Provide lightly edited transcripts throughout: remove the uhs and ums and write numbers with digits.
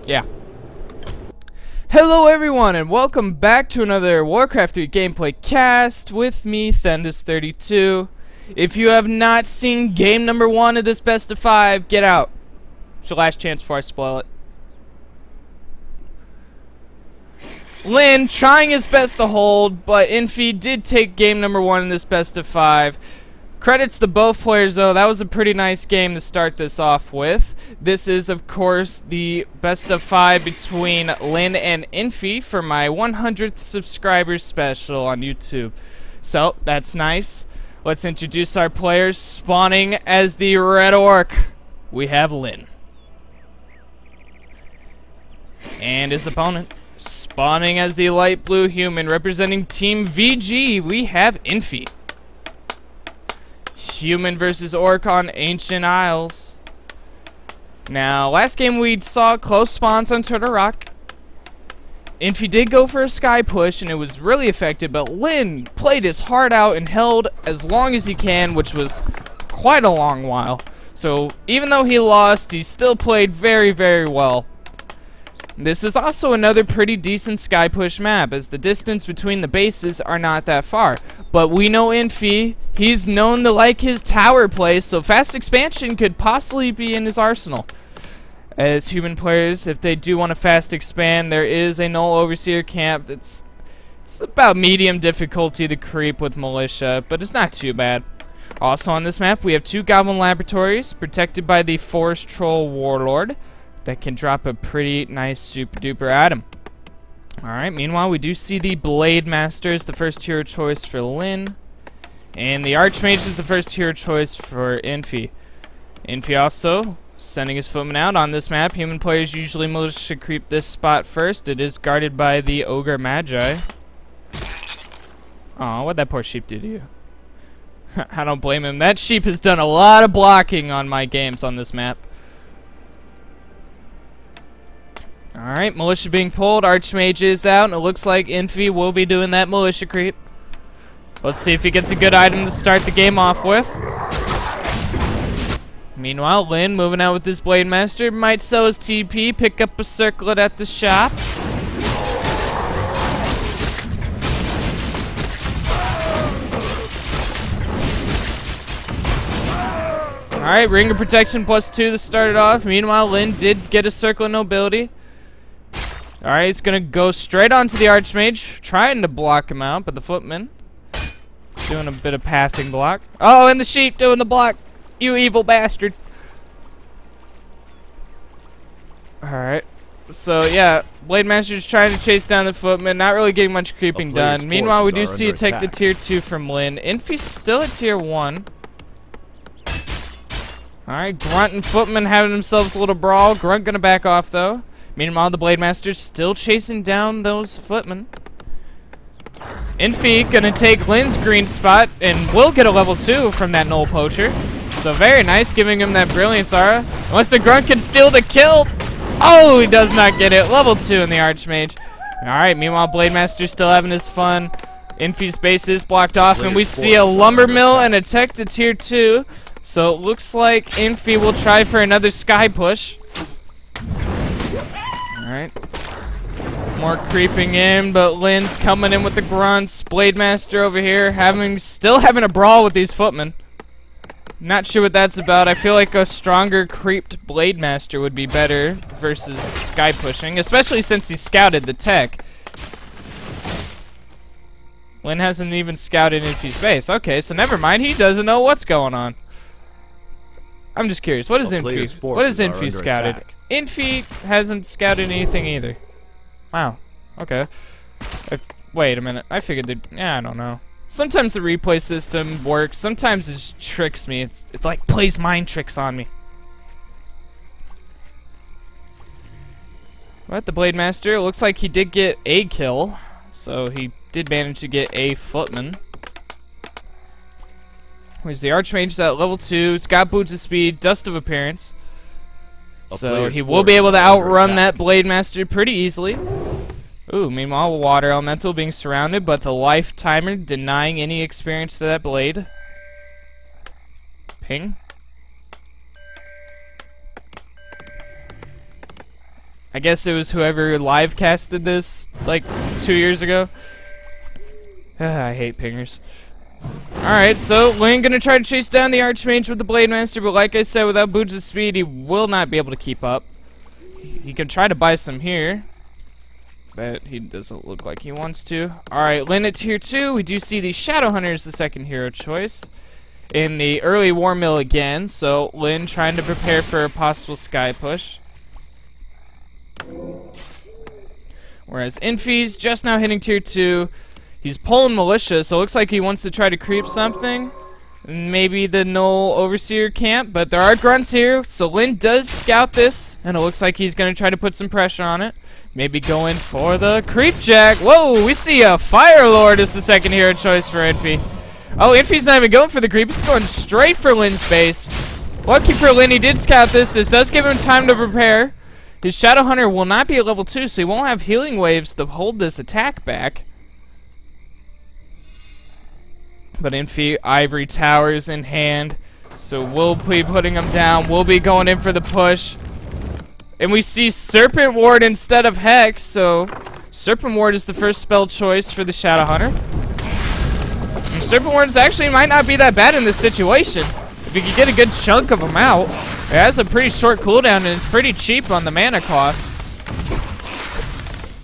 Yeah. Hello everyone and welcome back to another Warcraft 3 gameplay cast with me, Thendis32. If you have not seen game number 1 of this best of 5, get out. It's your last chance before I spoil it. Lynn trying his best to hold, but Infi did take game number 1 in this best of 5. Credits to both players though, that was a pretty nice game to start this off with. This is of course the best of 5 between Lynn and Infi for my 100th subscriber special on YouTube. So, that's nice. Let's introduce our players. Spawning as the Red Orc, we have Lynn. And his opponent. Spawning as the Light Blue Human, representing Team VG, we have Infi. Human versus Orc on Ancient Isles. Now, last game we saw close spawns on Turtle Rock. Infi did go for a sky push and it was really effective, but Lynn played his heart out and held as long as he can, which was quite a long while. So, even though he lost, he still played very, very well. This is also another pretty decent sky push map, as the distance between the bases are not that far. But we know Infi, he's known to like his tower play, so fast expansion could possibly be in his arsenal. As human players, if they do want to fast expand, there is a null overseer camp it's about medium difficulty to creep with militia, but it's not too bad. Also on this map, we have 2 goblin laboratories protected by the forest troll warlord that can drop a pretty nice super duper item. Alright, meanwhile we do see the Blade Master as the first hero choice for Lynn, and the Archmage is the first hero choice for Infi. Infi also sending his footman out on this map. Human players usually militia creep this spot first. It is guarded by the Ogre Magi. Aw, what'd that poor sheep do to you? I don't blame him. That sheep has done a lot of blocking on my games on this map. Alright, militia being pulled, Archmage is out, and it looks like Infi will be doing that militia creep. Let's see if he gets a good item to start the game off with. Meanwhile, Lynn moving out with his Blade Master, might sell his TP, pick up a circlet at the shop. Alright, Ring of Protection +2 to start it off. Meanwhile, Lynn did get a Circle of Nobility. Alright, he's gonna go straight onto the Archmage, trying to block him out, but the Footman doing a bit of pathing block. Oh, and the sheep doing the block! You evil bastard! Alright, so yeah, Blade Master's trying to chase down the Footman, not really getting much creeping done. Meanwhile, we do see it take the tier 2 from Lynn. Infi's still at tier 1. Alright, Grunt and Footman having themselves a little brawl. Grunt gonna back off though. Meanwhile, the Blade Master's still chasing down those footmen. Infi gonna take Lynn's green spot and will get a level 2 from that Null Poacher. So very nice, giving him that Brilliance Aura. Unless the Grunt can steal the kill. Oh, he does not get it. Level 2 in the Archmage. Alright, meanwhile, Blade Master's still having his fun. Infi's base is blocked off, and we see a Lumber Mill and a tech to tier 2. So it looks like Infi will try for another sky push. Alright. More creeping in, but Lynn's coming in with the grunts. Blade Master over here still having a brawl with these footmen. Not sure what that's about. I feel like a stronger creeped Blade Master would be better versus sky pushing, especially since he scouted the tech. Lynn hasn't even scouted Infi's base. Okay, so never mind. He doesn't know what's going on. I'm just curious. What is Infi? What is Infi scouted? Attack. Infi hasn't scouted anything either. Wow. Okay. Wait a minute. I figured that. Yeah, I don't know. Sometimes the replay system works. Sometimes it just tricks me. It like plays mind tricks on me. But the Blade Master, it looks like he did get a kill. So he did manage to get a footman. Where's the Archmage at level 2? He's got Boots of Speed, Dust of Appearance. So he will be able to outrun that Blade Master pretty easily. Ooh, meanwhile, Water Elemental being surrounded, but the Life Timer denying any experience to that Blade. Ping. I guess it was whoever live casted this like 2 years ago. I hate pingers. Alright, so Lin gonna try to chase down the Archmage with the Blade Master, but like I said, without Boots of Speed, he will not be able to keep up. He can try to buy some here, but he doesn't look like he wants to. Alright, Lin at tier 2. We do see the Shadowhunter as the second hero choice in the early War Mill again, so Lin trying to prepare for a possible Sky push. Whereas Infi's just now hitting tier 2. He's pulling Militia, so it looks like he wants to try to creep something. Maybe the Null Overseer camp, but there are grunts here, so Lin does scout this, and it looks like he's going to try to put some pressure on it. Maybe going for the creep jack. Whoa, we see a Fire Lord as the second hero choice for Infi. Oh, Infi's not even going for the creep, it's going straight for Lin's base. Lucky for Lin, he did scout this. This does give him time to prepare. His Shadowhunter will not be at level 2, so he won't have healing waves to hold this attack back. But Infi, Ivory Towers in hand, so we'll be putting him down. We'll be going in for the push. And we see Serpent Ward instead of Hex, so Serpent Ward is the first spell choice for the Shadowhunter. And Serpent Wards actually might not be that bad in this situation. If you can get a good chunk of them out, it has a pretty short cooldown and it's pretty cheap on the mana cost.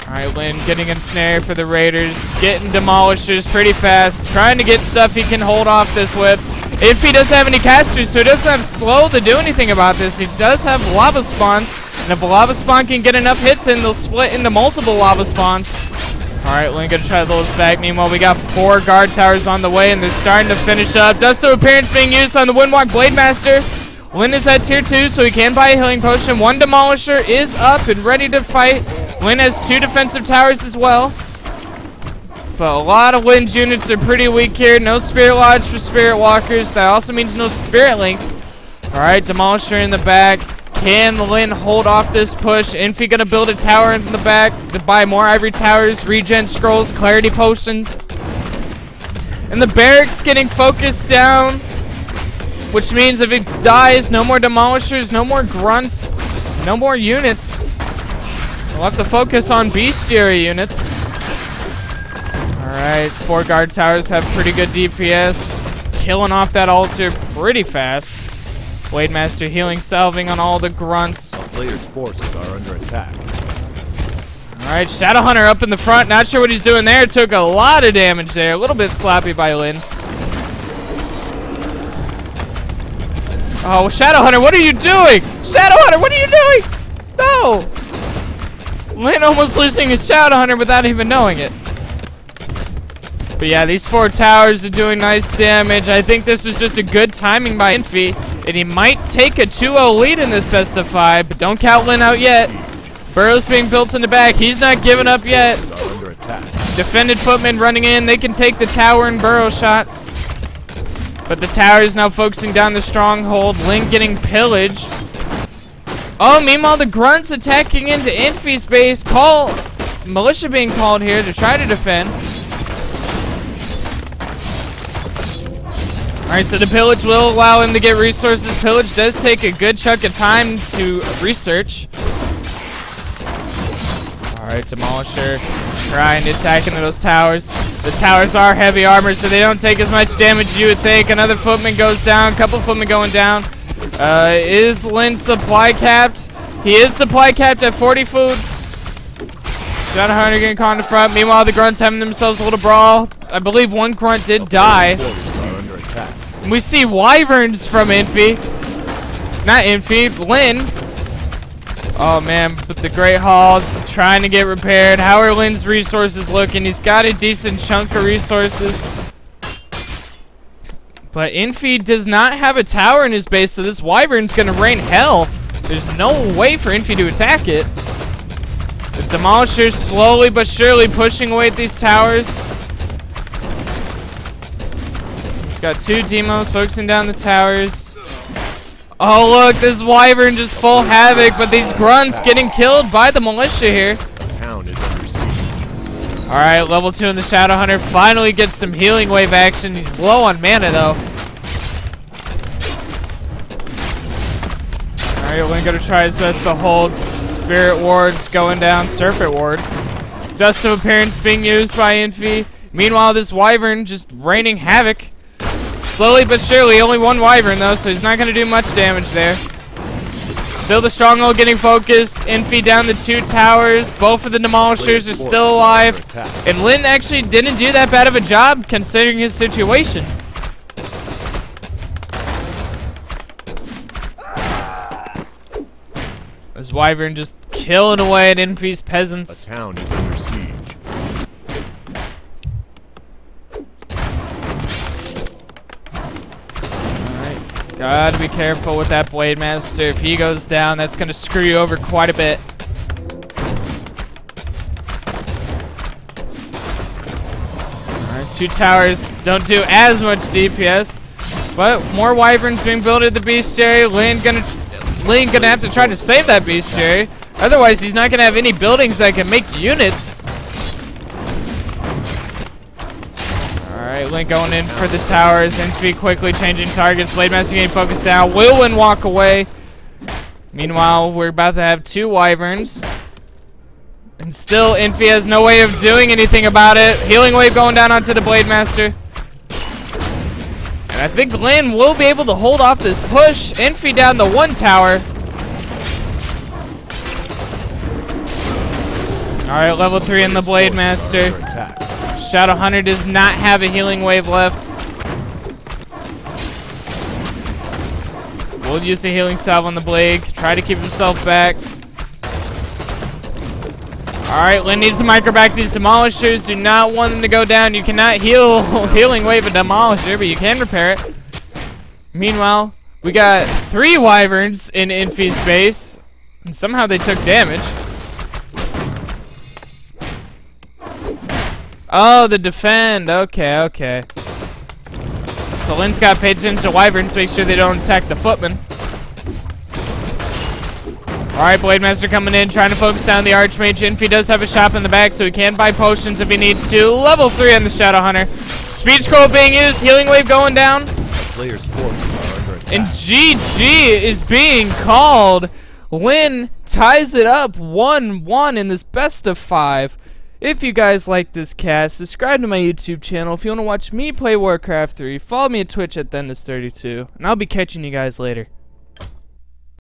Alright, Lin getting ensnared for the Raiders, getting Demolishers pretty fast, trying to get stuff he can hold off this with. If he doesn't have any casters, so he doesn't have slow to do anything about this. He does have lava spawns, and if a lava spawn can get enough hits in, they'll split into multiple lava spawns. Alright, Lin gonna try to throw this back. Meanwhile, we got 4 guard towers on the way, and they're starting to finish up. Dust of Appearance being used on the Windwalk Blade Master. Lin is at tier 2, so he can buy a healing potion. 1 Demolisher is up and ready to fight. Lin has 2 defensive towers as well. But a lot of Lin's units are pretty weak here. No Spirit Lodge for Spirit Walkers. That also means no Spirit Links. Alright, Demolisher in the back. Can Lin hold off this push? Infi gonna build a tower in the back to buy more Ivory Towers, Regen Scrolls, Clarity Potions. And the Barracks getting focused down, which means if it dies, no more Demolishers, no more Grunts, no more units. We'll have to focus on bestiary units. Alright, 4 guard towers have pretty good DPS. Killing off that altar pretty fast. Blade Master healing, salving on all the grunts. Player's forces are under attack. Alright, Shadowhunter up in the front. Not sure what he's doing there. Took a lot of damage there. A little bit sloppy by Lin. Oh, Shadowhunter, what are you doing? Shadowhunter, what are you doing? No! Lin almost losing his Shadowhunter without even knowing it. But yeah, these 4 towers are doing nice damage. I think this was just a good timing by Infi. And he might take a 2-0 lead in this best of 5, but don't count Lin out yet. Burrow's being built in the back. He's not giving up yet. Defended footmen running in. They can take the tower and Burrow shots. But the tower is now focusing down the stronghold. Lin getting pillaged. Oh, meanwhile, the grunts attacking into Infi's base. Militia being called here to try to defend. Alright, so the pillage will allow him to get resources. Pillage does take a good chunk of time to research. Alright, Demolisher trying to attack into those towers. The towers are heavy armor, so they don't take as much damage as you would think. Another footman goes down. Couple footmen going down. Is Lin supply capped? He is supply capped at 40 food. Shadowhunter getting caught in the front. Meanwhile, the grunts having themselves a little brawl. I believe 1 grunt did die. We see wyverns from Infi. Not Infi, Lin. Oh man, but the Great Hall trying to get repaired. How are Lin's resources looking? He's got a decent chunk of resources. But Infi does not have a tower in his base, so this wyvern's gonna rain hell. There's no way for Infi to attack it. The Demolisher's slowly but surely pushing away at these towers. He's got 2 demos focusing down the towers. Oh look, this wyvern just full havoc, but these grunts getting killed by the militia here. Alright, level 2 in the Shadowhunter finally gets some healing wave action. He's low on mana though. Alright, we're gonna try his best to hold Spirit wards going down, serpent wards. Dust of appearance being used by Infi. Meanwhile, this wyvern just raining havoc. Slowly but surely, only one wyvern though, so he's not going to do much damage there. Still the stronghold getting focused. Infi down the 2 towers. Both of the demolishers are still alive. And Lin actually didn't do that bad of a job considering his situation. This wyvern just killing away at Infi's peasants. A town is under siege. Alright, gotta be careful with that Blade Master. If he goes down, that's gonna screw you over quite a bit. Alright, 2 towers don't do as much DPS. But more wyverns being built at the bestiary. Lin gonna have to try to save that bestiary. Otherwise, he's not gonna have any buildings that can make units. Alright, Lin going in for the towers. Infi quickly changing targets. Blade Master getting focused down. Will Win walk away. Meanwhile, we're about to have 2 wyverns. And still, Infi has no way of doing anything about it. Healing wave going down onto the Blade Master. And I think Lin will be able to hold off this push. Infi down the 1 tower. Alright, level 3 in the Blade Master. Shadow Hunter does not have a healing wave left. We'll use a healing salve on the Blade. Try to keep himself back. Alright, Lin needs to micro back these demolishers. Do not want them to go down. You cannot healing wave a demolisher, but you can repair it. Meanwhile, we got 3 wyverns in Infi's base. And somehow they took damage. Oh, the defend. Okay, okay. So Lin's got to pay attention to wyverns, make sure they don't attack the footmen. Alright, Blade Master coming in, trying to focus down the Archmage. Infi does have a shop in the back, so he can buy potions if he needs to. Level 3 on the Shadow Hunter. Speed Scroll being used, healing wave going down. Player's forces are under attack. And GG is being called. Lin ties it up 1-1 in this best of 5. If you guys like this cast, subscribe to my YouTube channel. If you want to watch me play Warcraft 3, follow me at Twitch at Thendis32. And I'll be catching you guys later.